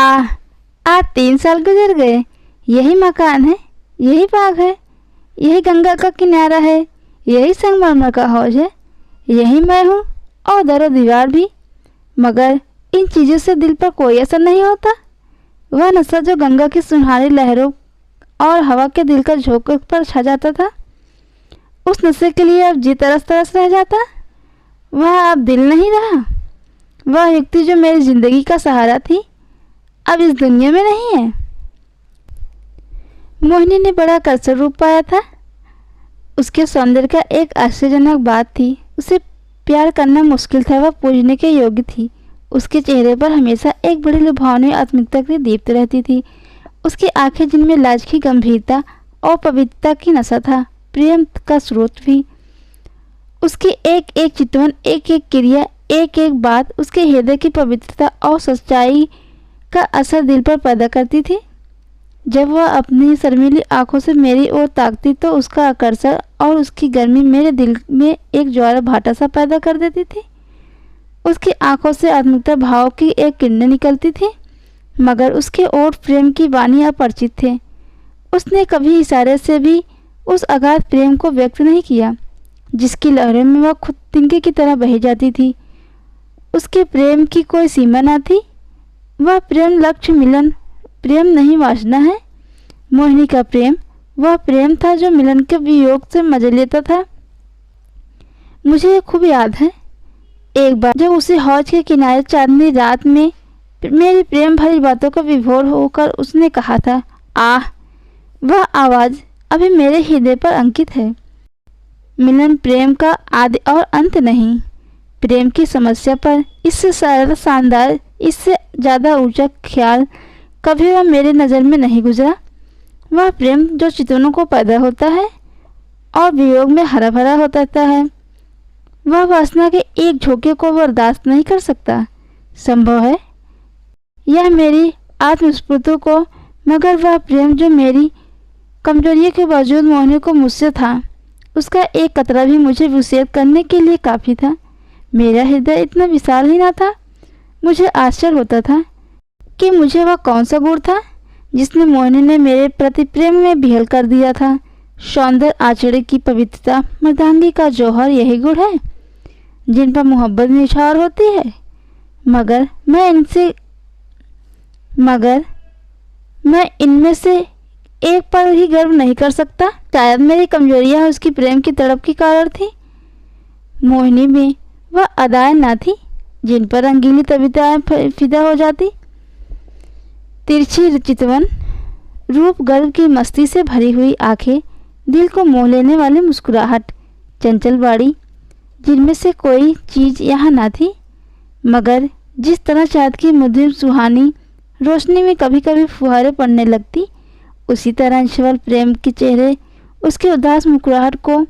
आज 3 साल गुजर गए। यही मकान है, यही बाग है, यही गंगा का किनारा है, यही संगमरमर का हौज है, यही मैं हूँ और दरो दीवार भी। मगर इन चीज़ों से दिल पर कोई असर नहीं होता। वह नशा जो गंगा की सुनहरी लहरों और हवा के दिल का झोंके पर छा जाता था, उस नशे के लिए अब जी तरस तरस रह जाता। वह अब दिल नहीं रहा। वह युक्ति जो मेरी जिंदगी का सहारा थी, अब इस दुनिया में नहीं है। मोहिनी ने बड़ा कर्सर रूप पाया था। उसके सौंदर्य का एक आश्चर्यजनक बात थी। उसे प्यार करना मुश्किल था, वह पूजने के योग्य थी। उसके चेहरे पर हमेशा एक बड़ी लुभावनी आत्मिकता की दीप्त रहती थी। उसकी आंखें, जिनमें लाज की गंभीरता और पवित्रता की नशा था, प्रेम का स्रोत भी। उसकी एक एक चितवन, एक एक क्रिया, एक एक बात उसके हृदय की पवित्रता और सच्चाई का असर दिल पर पैदा करती थी। जब वह अपनी शर्मीली आंखों से मेरी ओर ताकती तो उसका आकर्षण और उसकी गर्मी मेरे दिल में एक ज्वाला भाटा सा पैदा कर देती थी। उसकी आंखों से आत्मिकता भाव की एक किरण निकलती थी, मगर उसके ओठ प्रेम की वाणी अपरिचित थे। उसने कभी इशारे से भी उस अगाध प्रेम को व्यक्त नहीं किया, जिसकी लहरों में वह खुद तिनके की तरह बह जाती थी। उसके प्रेम की कोई सीमा न थी। वह प्रेम लक्ष्य मिलन, प्रेम नहीं वासना है। मोहिनी का प्रेम वह प्रेम था जो मिलन के वियोग से मजे लेता था। मुझे खूब याद है, एक बार जब उसी हौज के किनारे चांदनी रात में मेरी प्रेम भरी बातों का विभोर होकर उसने कहा था, आह! वह आवाज़ अभी मेरे हृदय पर अंकित है। मिलन प्रेम का आदि और अंत नहीं। प्रेम की समस्या पर इससे ज़्यादा शानदार, इससे ज़्यादा ऊंचा ख्याल कभी वह मेरे नज़र में नहीं गुजरा। वह प्रेम जो चितवनों को पैदा होता है और वियोग में हरा भरा होता है। वह वासना के एक झोंके को बर्दाश्त नहीं कर सकता। संभव है यह मेरी आत्मस्फूर्ति को, मगर वह प्रेम जो मेरी कमजोरियों के बावजूद मोहिनी को मुझसे था, उसका एक कतरा भी मुझे विच्छेद करने के लिए काफ़ी था। मेरा हृदय इतना विशाल ही ना था। मुझे आश्चर्य होता था कि मुझे वह कौन सा गुण था जिसने मोहिनी ने मेरे प्रति प्रेम में बिहल कर दिया था। सौंदर्य, आचरण की पवित्रता, मर्दांगी का जौहर यही गुण है जिन पर मोहब्बत निछावर होती है। मगर मैं इनमें से एक पर ही गर्व नहीं कर सकता। शायद मेरी कमजोरियां उसकी प्रेम की तड़प की कारण थी। मोहिनी में वह अदाएं ना थी जिन पर रंगीली कविताएं फिदा हो जाती। तिरछी चितवन रूप, गर्व की मस्ती से भरी हुई आंखें, दिल को मोह लेने वाली मुस्कुराहट, चंचल बाड़ी, जिनमें से कोई चीज़ यहाँ ना थी। मगर जिस तरह चाँद की मधुर सुहानी रोशनी में कभी कभी फुहारे पड़ने लगती, उसी तरह अंशवल प्रेम के चेहरे उसके उदास मुस्कुराहट को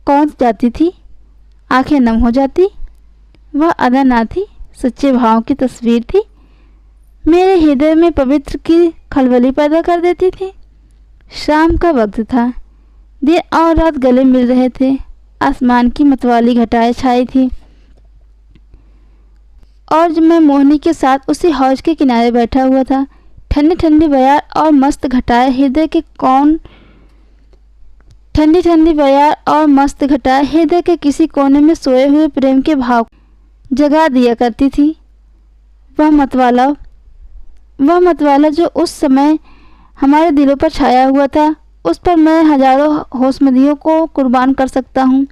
कौंध जाती थी। आंखें नम हो जाती। वह अदा ना थी, सच्चे भाव की तस्वीर थी। मेरे हृदय में पवित्र की खलबली पैदा कर देती थी। शाम का वक्त था। दिन और रात गले मिल रहे थे। आसमान की मतवाली घटाएं छाई थी और जब मैं मोहिनी के साथ उसी हौज के किनारे बैठा हुआ था, ठंडी ठंडी बयार और मस्त घटाएं हृदय के हृदय के किसी कोने में सोए हुए प्रेम के भाव जगा दिया करती थी। वह मतवाला जो उस समय हमारे दिलों पर छाया हुआ था, उस पर मैं हजारों होशमंदियों को कुर्बान कर सकता हूँ।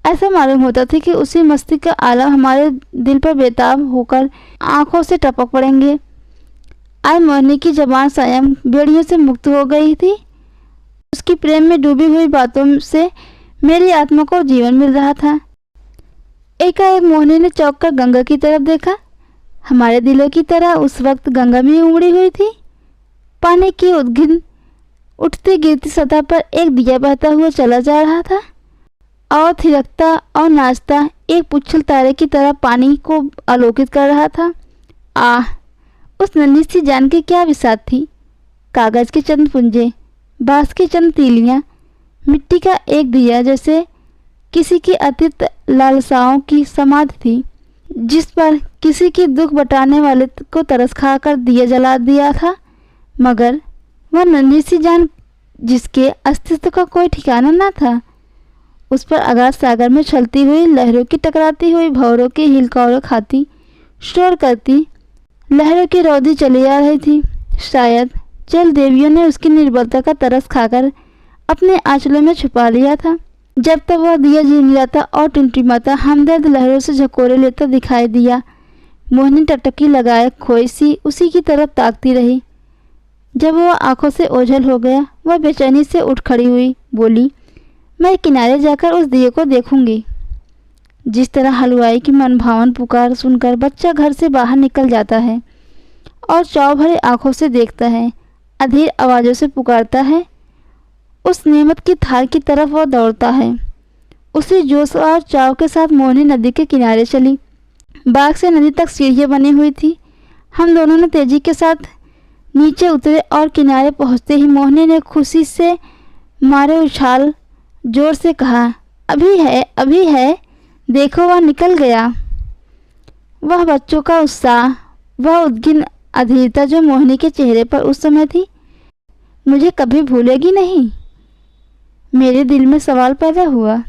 ऐसा मालूम होता था कि उसी मस्ती का आलम हमारे दिल पर बेताब होकर आंखों से टपक पड़ेंगे। आज मोहिनी की जबान संयम बेड़ियों से मुक्त हो गई थी। उसकी प्रेम में डूबी हुई बातों से मेरी आत्मा को जीवन मिल रहा था। एकाएक मोहिनी ने चौंक कर गंगा की तरफ देखा। हमारे दिलों की तरह उस वक्त गंगा भी उमड़ी हुई थी। पानी की उद्गिन उठती गिरती सतह पर एक दिया बहता हुआ चला जा रहा था और थिरकता और नाचता एक पुच्छल तारे की तरह पानी को आलोकित कर रहा था। आह! उस नन्ही सी जान की क्या विसात थी। कागज के चंद पुंजे, बांस की चंद तीलियां, मिट्टी का एक दिया जैसे किसी की अतीत लालसाओं की समाधि थी, जिस पर किसी की दुख बटाने वाले को तरस खाकर दिया जला दिया था, मगर वह नन्ही सी जान जिसके अस्तित्व का कोई ठिकाना न था, उस पर अगाध सागर में चलती हुई लहरों की टकराती हुई भंवरों की हिलकौर खाती शोर करती लहरों की रौंदी चली आ रही थी। शायद जल देवियों ने उसकी निर्बलता का तरस खाकर अपने आंचलों में छुपा लिया था। जब तक वह दिया झिलमिलाता और टिमटिमाता हमदर्द लहरों से झकोरे लेता दिखाई दिया, मोहिनी टकटकी लगाए खोई सी उसी की तरफ ताकती रही। जब वह आंखों से ओझल हो गया, वह बेचैनी से उठ खड़ी हुई, बोली, मैं किनारे जाकर उस दिए को देखूंगी। जिस तरह हलवाई की मनभावन पुकार सुनकर बच्चा घर से बाहर निकल जाता है और चाव भरे आंखों से देखता है, अधीर आवाज़ों से पुकारता है, उस नेमत की थार की तरफ वह दौड़ता है। उसी जोश और चाव के साथ मोहिनी नदी के किनारे चली। बाग से नदी तक सीढ़ियाँ बनी हुई थी। हम दोनों ने तेजी के साथ नीचे उतरे और किनारे पहुँचते ही मोहिनी ने खुशी से मारे उछाल जोर से कहा, अभी है, देखो वह निकल गया। वह बच्चों का उत्साह, वह उद्गिन अधीरता जो मोहिनी के चेहरे पर उस समय थी, मुझे कभी भूलेगी नहीं। मेरे दिल में सवाल पैदा हुआ,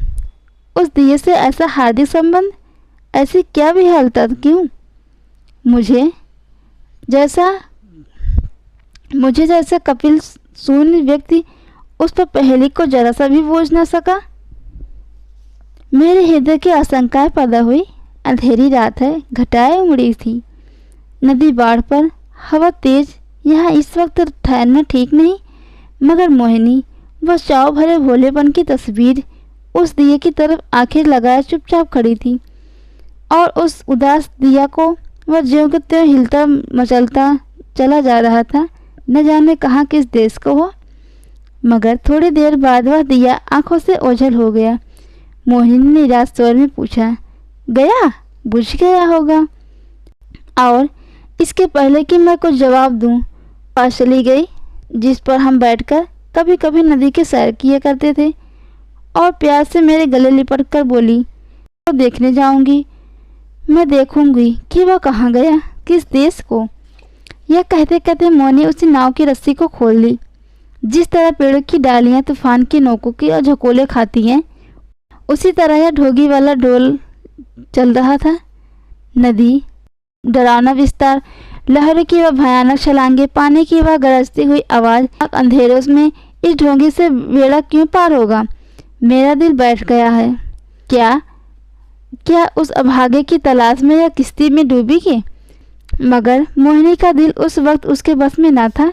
उस दिए से ऐसा हार्दिक संबंध, ऐसी क्या विहलता क्यों? मुझे जैसा कपिल शून्य व्यक्ति उस पर पहेली को जरा सा भी बूझ न सका। मेरे हृदय की आशंकाएं पैदा हुई। अंधेरी रात है, घटाएं उमड़ी थी, नदी बाढ़ पर, हवा तेज, यहाँ इस वक्त ठहरना ठीक नहीं। मगर मोहिनी वह चाव भरे भोलेपन की तस्वीर उस दिए की तरफ आंखें लगाए चुपचाप खड़ी थी, और उस उदास दिया को वह ज्यों के त्यों हिलता मचलता चला जा रहा था, न जाने कहाँ किस देश को हो। मगर थोड़ी देर बाद वह दिया आंखों से ओझल हो गया। मोहिनी ने निराश स्वर में पूछा, गया? बुझ गया होगा। और इसके पहले कि मैं कुछ जवाब दूं, पास चली गई, जिस पर हम बैठकर कभी कभी नदी के सैर किए करते थे, और प्यार से मेरे गले लिपट कर बोली, तो देखने जाऊंगी, मैं देखूंगी कि वह कहाँ गया, किस देश को। यह कहते कहते मोहिनी उसी नाव की रस्सी को खोल ली। जिस तरह पेड़ों की डालियां तूफान की नोकों की और झकोले खाती हैं, उसी तरह यह ढोगी वाला डोल चल रहा था। नदी, डरावना विस्तार, लहरों की वह भयानक छलांगे, पानी की वह गरजती हुई आवाज़, अंधेरों में इस ढोंगी से बेड़ा क्यों पार होगा? मेरा दिल बैठ गया है। क्या उस अभागे की तलाश में या किश्ती में डूबेगी? मगर मोहिनी का दिल उस वक्त उसके बस में न था।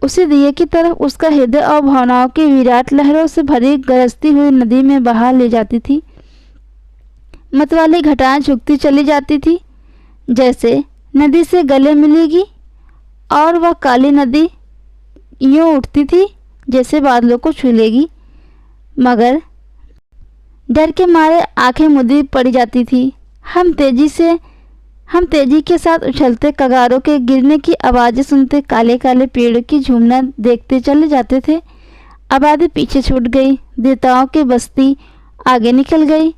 उसी दिए की तरफ उसका हृदय और भावनाओं की विराट लहरों से भरी गरजती हुई नदी में बहा ले जाती थी। मतवाली घटाएं झुकती चली जाती थी, जैसे नदी से गले मिलेगी, और वह काली नदी यूं उठती थी जैसे बादलों को छू लेगी। मगर डर के मारे आंखें मुदी पड़ी जाती थी। हम तेजी के साथ उछलते कगारों के गिरने की आवाज़ें सुनते काले काले पेड़ों की झूमना देखते चले जाते थे। आबादी पीछे छूट गई, देवताओं की बस्ती आगे निकल गई।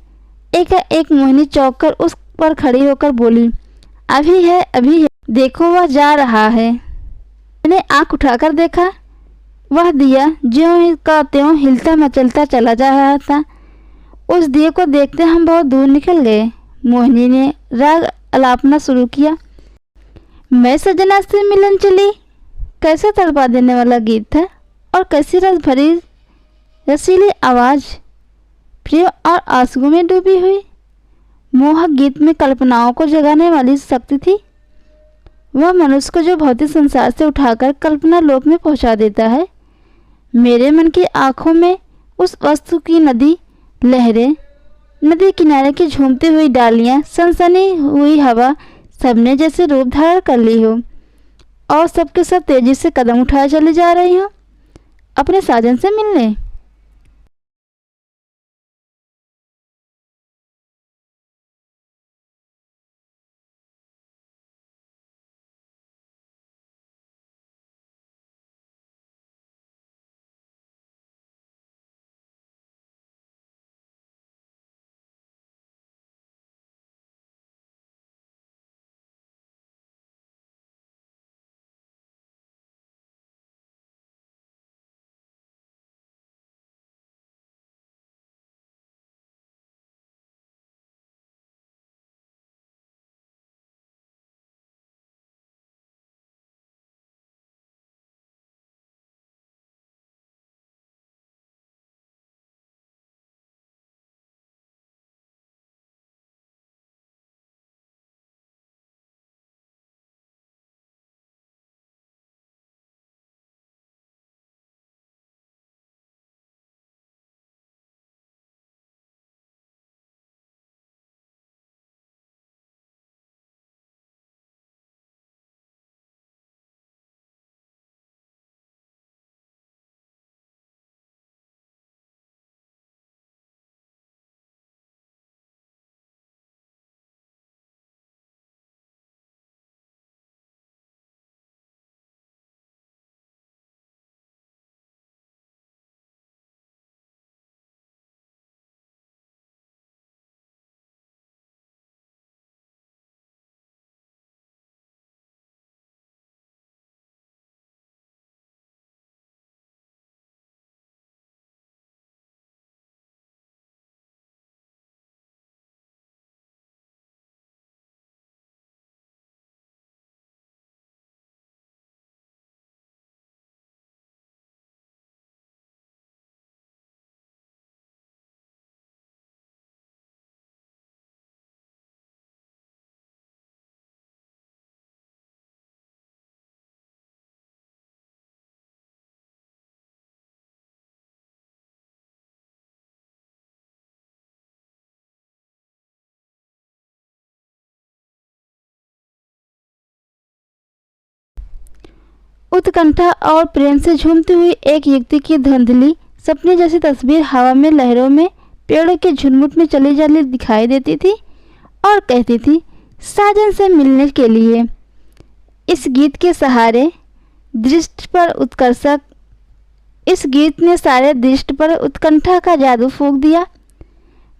एक मोहिनी चौंक कर उस पर खड़ी होकर बोली, अभी है, देखो वह जा रहा है। मैंने आंख उठाकर देखा, वह दिया ज्यों का त्यों हिलता मचलता चला जा रहा था। उस दिए को देखते हम बहुत दूर निकल गए। मोहिनी ने राग अलापना शुरू किया, मैं सजना से मिलन चली। कैसे तड़पा देने वाला गीत था, और कैसी रस भरी रसीली आवाज़, प्रिय और आंसुओं में डूबी हुई। मोहक गीत में कल्पनाओं को जगाने वाली शक्ति थी। वह मनुष्य को जो भौतिक संसार से उठाकर कल्पना लोक में पहुंचा देता है। मेरे मन की आंखों में उस वस्तु की नदी, लहरें, नदी किनारे की झूमती हुई डालियां, सनसनी हुई हवा, सबने जैसे रूप धारण कर ली हो, और सबके सब तेजी से कदम उठाए चले जा रही हो अपने साजन से मिलने। उत्कंठा और प्रेम से झूमती हुई एक युवती की धुंधली सपने जैसी तस्वीर हवा में लहरों में पेड़ों के झुरमुट में चली जाती दिखाई देती थी और कहती थी, साजन से मिलने के लिए। इस गीत के सहारे दृष्टि पर उत्कर्षक इस गीत ने सारे दृष्टि पर उत्कंठा का जादू फूंक दिया।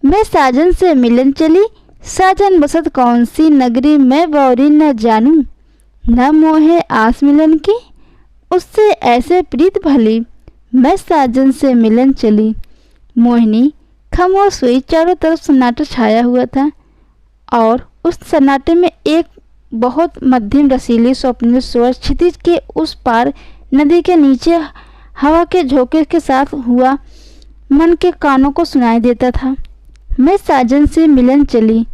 मैं साजन से मिलन चली, साजन बसत कौन सी नगरी, मैं बौरी न जानूं, न मोहे आस मिलन की, उससे ऐसे प्रीत भली, मैं साजन से मिलन चली। मोहिनी खामोश हुई। चारों तरफ सन्नाटा छाया हुआ था और उस सन्नाटे में एक बहुत मध्यम रसीली स्वप्निल स्वर क्षितिज के उस पार नदी के नीचे हवा के झोंके के साथ हुआ मन के कानों को सुनाई देता था। मैं साजन से मिलन चली।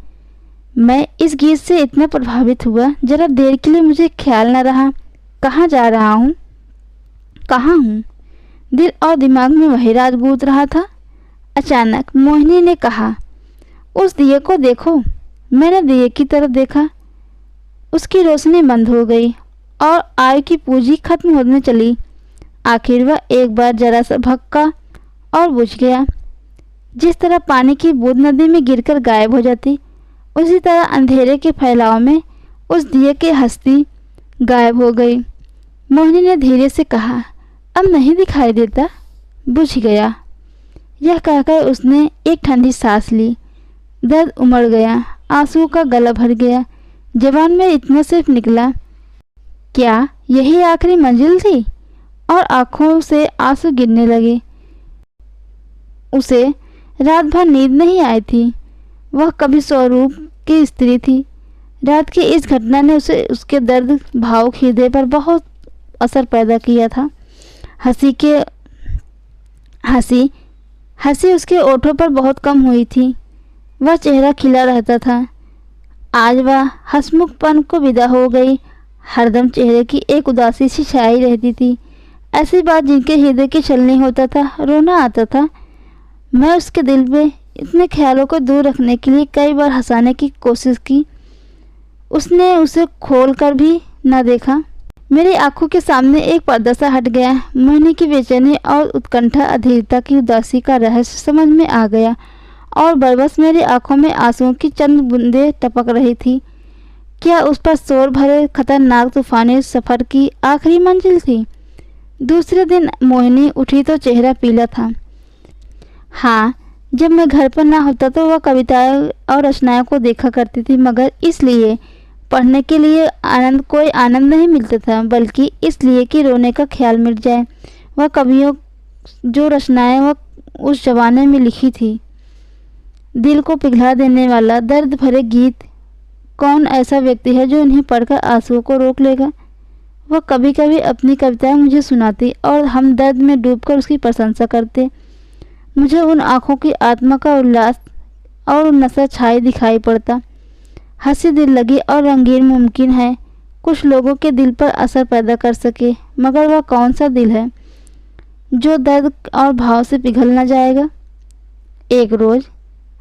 मैं इस गीत से इतना प्रभावित हुआ, जरा देर के लिए मुझे ख्याल न रहा कहाँ जा रहा हूँ, कहाँ हूँ। दिल और दिमाग में वही राज गूंज रहा था। अचानक मोहिनी ने कहा, उस दिए को देखो। मैंने दिए की तरफ देखा। उसकी रोशनी बंद हो गई और आय की पूंजी खत्म होने चली। आखिर वह एक बार जरा सा भक्का और बुझ गया। जिस तरह पानी की बूंद नदी में गिरकर गायब हो जाती, उसी तरह अंधेरे के फैलाव में उस दिए की हस्ती गायब हो गई। मोहिनी ने धीरे से कहा, अब नहीं दिखाई देता, बुझ गया। यह कहकर उसने एक ठंडी सांस ली। दर्द उमड़ गया, आंसुओं का गला भर गया। जबान में इतना सिर्फ निकला, क्या यही आखिरी मंजिल थी? और आंखों से आंसू गिरने लगे। उसे रात भर नींद नहीं आई थी। वह कभी स्वरूप की स्त्री थी। रात की इस घटना ने उसे उसके दर्द भावुक हृदय पर बहुत असर पैदा किया था। हंसी उसके ओठों पर बहुत कम हुई थी। वह चेहरा खिला रहता था। आज वह हंसमुखपन को विदा हो गई। हरदम चेहरे की एक उदासी सी छाई रहती थी। ऐसी बात जिनके हृदय की छलनी होता था, रोना आता था। मैं उसके दिल में इतने ख्यालों को दूर रखने के लिए कई बार हंसाने की कोशिश की। उसने उसे खोल कर भी न देखा। मेरी आंखों के सामने एक पर्दा सा हट गया। मोहिनी की बेचैनी और उत्कंठा अधीरता की उदासी का रहस्य समझ में आ गया और बरबस मेरी आंखों में आंसुओं की चंद बूंदें टपक रही थी। क्या उस पर शोर भरे खतरनाक तूफानी सफ़र की आखिरी मंजिल थी? दूसरे दिन मोहिनी उठी तो चेहरा पीला था। हाँ, जब मैं घर पर ना होता तो वह कविताएं और रचनाओं को देखा करती थी, मगर इसलिए पढ़ने के लिए कोई आनंद नहीं मिलता था, बल्कि इसलिए कि रोने का ख्याल मिट जाए। वह कवियों जो रचनाएं वह उस जमाने में लिखी थी, दिल को पिघला देने वाला दर्द भरे गीत, कौन ऐसा व्यक्ति है जो उन्हें पढ़कर आंसुओं को रोक लेगा? वह कभी कभी अपनी कविताएं मुझे सुनाती और हम दर्द में डूबकर उसकी प्रशंसा करते। मुझे उन आँखों की आत्मा का उल्लास और नशा छाई दिखाई पड़ता। हंसी दिल लगी और रंगीन मुमकिन है कुछ लोगों के दिल पर असर पैदा कर सके, मगर वह कौन सा दिल है जो दर्द और भाव से पिघल न जाएगा? एक रोज़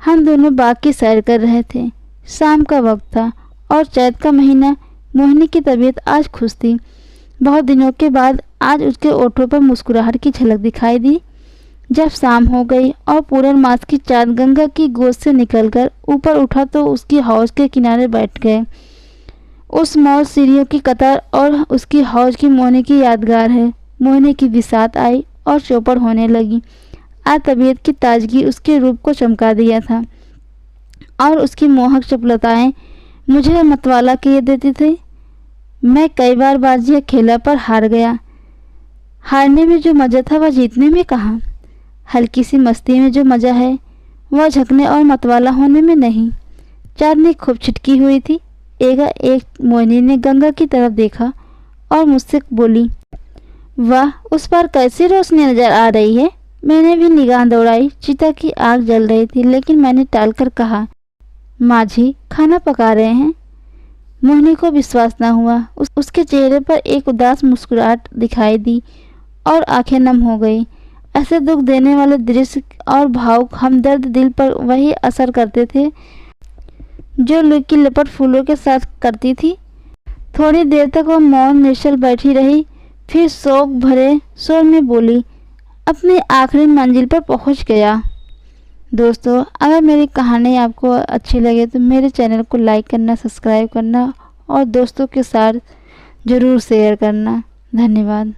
हम दोनों बाग की सैर कर रहे थे। शाम का वक्त था और चैत का महीना। मोहिनी की तबीयत आज खुश थी। बहुत दिनों के बाद आज उसके ओठों पर मुस्कुराहट की झलक दिखाई दी। जब शाम हो गई और पूर्णमास की चाँद गंगा की गोद से निकलकर ऊपर उठा तो उसकी हौज के किनारे बैठ गए। उस मौज सीढ़ियों की कतार और उसकी हौज की मोहिनी की यादगार है। मोहिनी की बिसात आई और चौपड़ होने लगी। आज तबीयत की ताजगी उसके रूप को चमका दिया था और उसकी मोहक चपलताएं मुझे मतवाला किए देती थी। मैं कई बार बाजियां खेला पर हार गया। हारने में जो मज़ा था वह जीतने में कहाँ। हल्की सी मस्ती में जो मज़ा है वह झकने और मतवाला होने में नहीं। चांदनी खूब छिटकी हुई थी। एक मोहिनी ने गंगा की तरफ देखा और मुझसे बोली, वाह, उस पर कैसी रोशनी नज़र आ रही है। मैंने भी निगाह दौड़ाई। चिता की आग जल रही थी, लेकिन मैंने टालकर कहा, माझी खाना पका रहे हैं। मोहिनी को विश्वास न हुआ। उसके चेहरे पर एक उदास मुस्कुराहट दिखाई दी और आंखें नम हो गई। ऐसे दुख देने वाले दृश्य और भावुक हमदर्द दिल पर वही असर करते थे जो लू की लपट फूलों के साथ करती थी। थोड़ी देर तक वह मौन निश्चल बैठी रही, फिर शौक भरे स्वर में बोली, अपनी आखिरी मंजिल पर पहुंच गया। दोस्तों, अगर मेरी कहानी आपको अच्छी लगे तो मेरे चैनल को लाइक करना, सब्सक्राइब करना और दोस्तों के साथ ज़रूर शेयर करना। धन्यवाद।